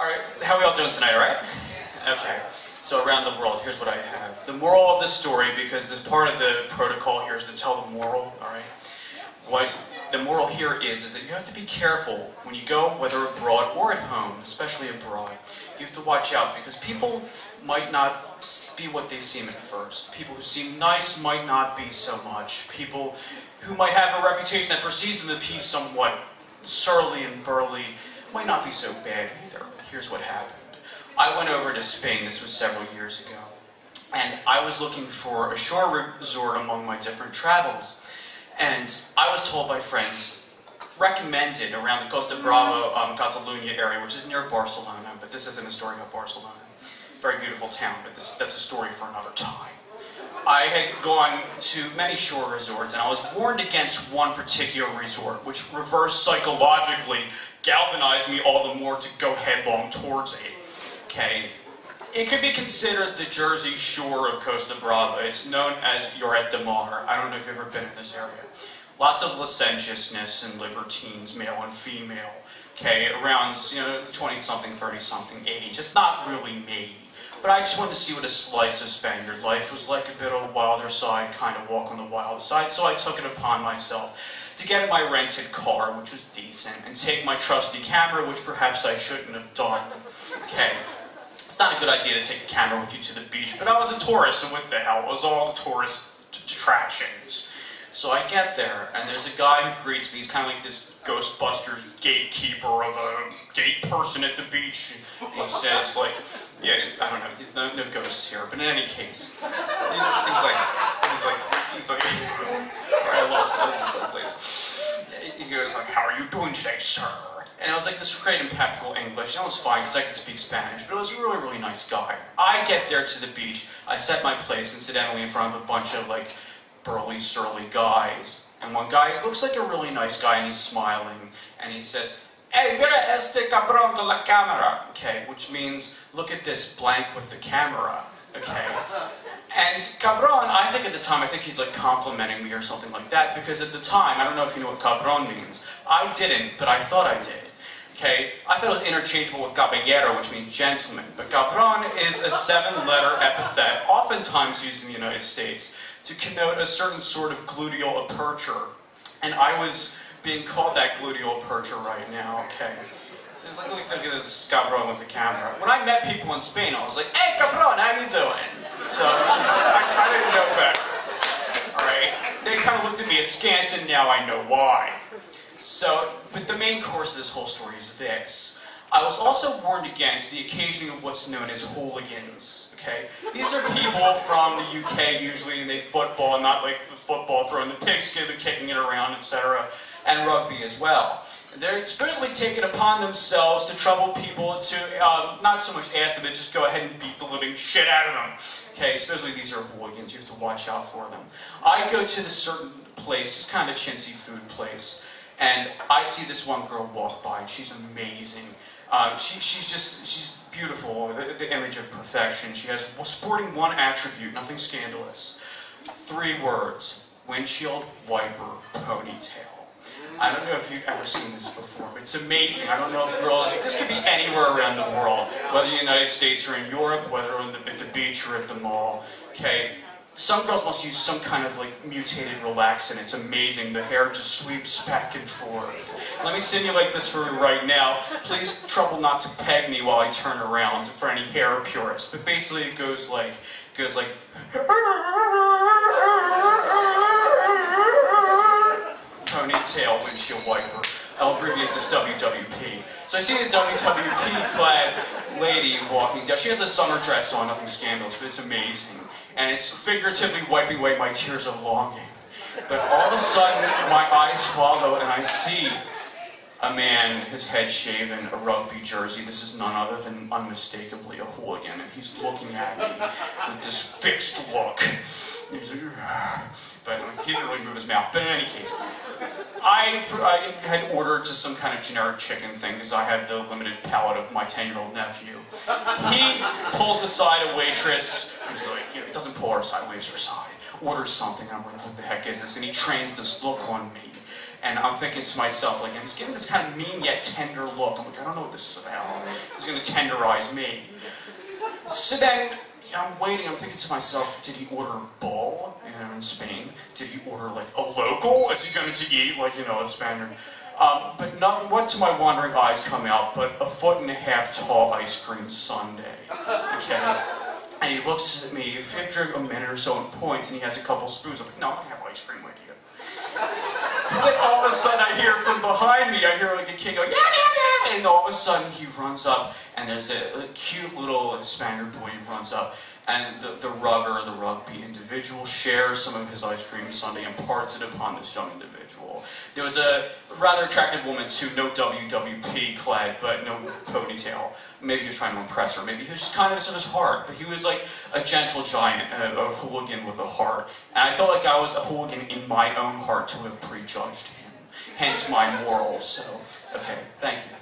Alright, how are we all doing tonight, alright? Okay, so around the world, here's what I have. The moral of the story, because this part of the protocol here is to tell the moral, alright? What the moral here is that you have to be careful when you go, whether abroad or at home, especially abroad. You have to watch out, because people might not be what they seem at first. People who seem nice might not be so much. People who might have a reputation that precedes them to be somewhat surly and burly might not be so bad either. Here's what happened. I went over to Spain, this was several years ago, and I was looking for a shore resort among my different travels. And I was told by friends, recommended around the Costa Brava, Catalunya area, which is near Barcelona, but this isn't a story about Barcelona. Very beautiful town, but that's a story for another time. I had gone to many shore resorts, and I was warned against one particular resort, which reverse psychologically galvanized me all the more to go headlong towards it. Okay, it could be considered the Jersey Shore of Costa Brava. It's known as Lloret de Mar. I don't know if you've ever been in this area. Lots of licentiousness and libertines, male and female. Okay, around, you know, the 20-something, 30-something age. It's not really me. But I just wanted to see what a slice of Spaniard life was like, a bit on the wilder side, kind of walk on the wild side, so I took it upon myself to get in my rented car, which was decent, and take my trusty camera, which perhaps I shouldn't have done. Okay, it's not a good idea to take a camera with you to the beach, but I was a tourist, so what the hell, it was all tourist attractions. So I get there, and there's a guy who greets me. He's kind of like this Ghostbusters gatekeeper of a gate person at the beach. And he says, like, yeah, I don't know, there's no ghosts here, but in any case, he's like, sorry, I lost my place. He goes like, how are you doing today, sir? And I was like, this great impeccable English, and it was fine because I could speak Spanish, but it was a really, really nice guy. I get there to the beach, I set my place, incidentally, in front of a bunch of, like, burly, surly guys. And one guy looks like a really nice guy, and he's smiling, and he says, hey, mira este cabrón con la cámara. Okay, which means, look at this blank with the camera. Okay. And cabron, I think at the time, I think he's like complimenting me or something like that, because at the time, I don't know if you know what cabron means. I didn't, but I thought I did. Okay, I thought it was interchangeable with caballero, which means gentleman, but cabron is a 7-letter epithet, oftentimes used in the United States, to connote a certain sort of gluteal aperture. And I was being called that gluteal aperture right now, okay. So it's like, look at this cabron with the camera. When I met people in Spain, I was like, hey cabron, how you doing? So I kind of know better, alright? They kind of looked at me askance, and now I know why. So, but the main course of this whole story is this. I was also warned against the occasioning of what's known as hooligans, okay? These are people from the UK usually, and they football, not like the football throwing the pigskin and kicking it around, etc., and rugby as well. They're supposedly taken upon themselves to trouble people, to not so much ask them, but just go ahead and beat the living shit out of them. Okay, supposedly these are hooligans, you have to watch out for them. I go to this certain place, just kind of a chintzy food place, and I see this one girl walk by, and she's amazing. She's beautiful, the image of perfection. She has sporting one attribute, nothing scandalous. 3 words, windshield wiper ponytail. I don't know if you've ever seen this before, but it's amazing. I don't know if girls, this could be anywhere around the world, whether in the United States or in Europe, whether at the beach or at the mall. Okay, some girls must use some kind of like mutated relaxant. It's amazing. The hair just sweeps back and forth. Let me simulate this for you right now. Please trouble not to peg me while I turn around for any hair purists. But basically it goes like ponytail windshield wiper. I'll abbreviate this WWP. So I see the WWP-clad lady walking down. She has a summer dress on, nothing scandalous, but it's amazing. And it's figuratively wiping away my tears of longing. But all of a sudden, my eyes follow, and I see a man, his head shaven, a rugby jersey. This is none other than unmistakably a hooligan, and he's looking at me with this fixed look. He's like, but he didn't really move his mouth. But in any case, I had ordered just some kind of generic chicken thing because I have the limited palate of my 10-year-old nephew. He pulls aside a waitress. He's like, you know, he doesn't pull her aside, waves her aside, orders something. And I'm like, what the heck is this? And he trains this look on me. and I'm thinking to myself, like, and he's giving this kind of mean yet tender look. I'm like, I don't know what this is about. He's going to tenderize me. So then, I'm waiting, I'm thinking to myself, did he order a bull, in Spain? Did he order, like, a local? Is he going to eat, like, a Spaniard? But nothing, what to my wandering eyes come out but a 1.5 tall ice cream sundae, okay? And he looks at me after a minute or so and points, and he has a couple spoons. I'm like, no, I don't have ice cream with you. Then all of a sudden I hear from behind me, I hear like a kid go, yeah, yeah, yeah, and all of a sudden he runs up, and there's a cute little Spaniard boy who runs up, and the rugby individual shares some of his ice cream sundae and imparts it upon this young individual. There was a rather attractive woman too, no WWP clad, but no ponytail. Maybe he was trying to impress her, maybe he was just kind of his heart, but he was like a gentle giant, a hooligan with a heart. And I felt like I was a hooligan in my own heart to have prejudged him. Hence my morals, so, okay, thank you.